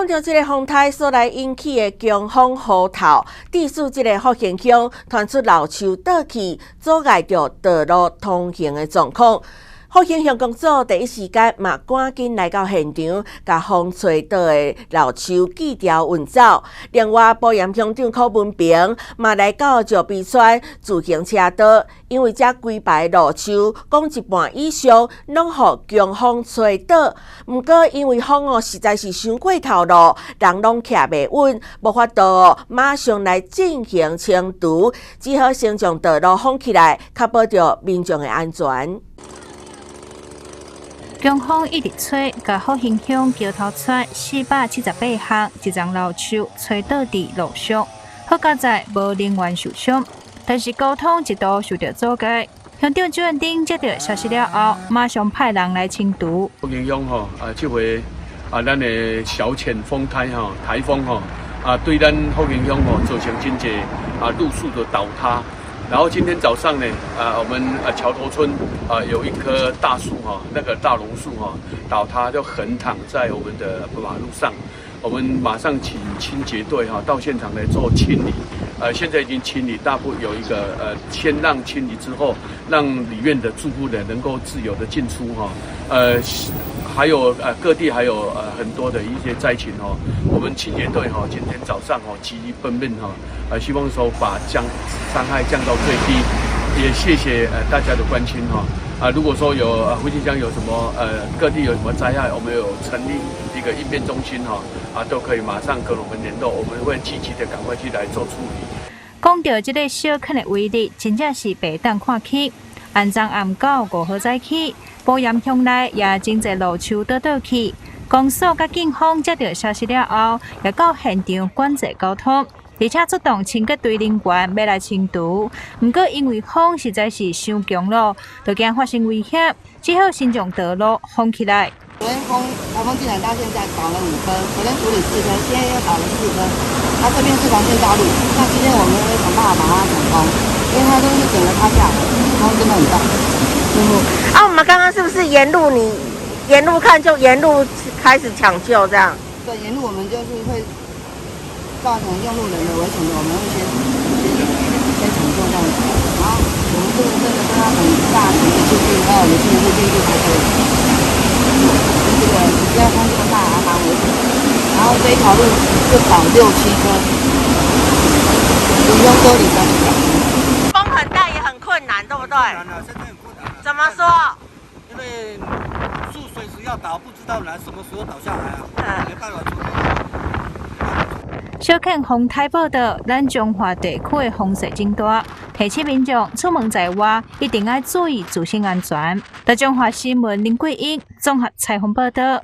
讲到这个风台所来引起的强风豪透，致使这个福建乡传出老树倒去，阻碍着道路通行的状况。福建乡公所第一时间嘛赶紧来到现场，甲风吹倒的老树锯条运走。另外，埔盐乡长柯文平嘛来到石壁川自行车道，因为这规排路树讲一半以上拢予强风吹倒。毋过因为风实在是伤过头路，人拢徛袂稳，无法度马上来进行清除，只好先将道路封起来，确保着民众的安全。强风一直吹，甲福兴乡桥头村478项一丛老树吹倒伫路上，好佳在无人员受伤，但是交通一度受到阻碍。乡长朱元丁接到消息了后，马上派人来清除。福建乡这回咱的小浅风台台风对咱福建乡造成真济路树的倒塌。然后今天早上呢，我们桥头村有一棵大树那个大榕树倒塌，就横躺在我们的马路上。我们马上请清洁队到现场来做清理。现在已经清理，大部有一个先让清理之后，让里面的住户呢能够自由的进出还有各地还有很多的一些灾情我们清洁队今天早上积极奔命希望说把伤害降到最低，也谢谢大家的关心如果说有福建乡有什么各地有什么灾害，我们有成立一个应变中心都可以马上跟我们联络，我们会积极的赶快去来做处理。讲到这个小坑的威力，真正是白当看起。安装暗到5号早起，埔盐乡内也真侪路树倒去。公所甲警方接到消息了后，也到现场管制交通，而且出动清洁队人员要来清除。不过因为风实在是伤强了，就惊发生危险，只好先将道路封起来。昨天台风进来到现在倒了5棵，昨天处理4棵，现在又倒了4棵。它这边是环线道路，那今天我们会想办法把它抢通，因为它都是整个塌下来，风真的很大。我们刚刚是不是沿路看就沿路开始抢救这样？对，沿路我们就是会造成用路人的危险的，我们会先抢救这样子。然后我们这个真的是要很大的一个进度，还有我们进入进度才可以。这个不要风这么大，还蛮危险。然后这一条路就倒6、7棵，不用多里的。风很大也很困难，对不对？现在很困难。怎么说？因为树随时要倒，不知道什么时候倒下来没办法处理。小坑风台报道，咱中华地区的风势真大，提醒民众出门在外一定要注意自身安全。大中华新闻林桂英综合采访报道。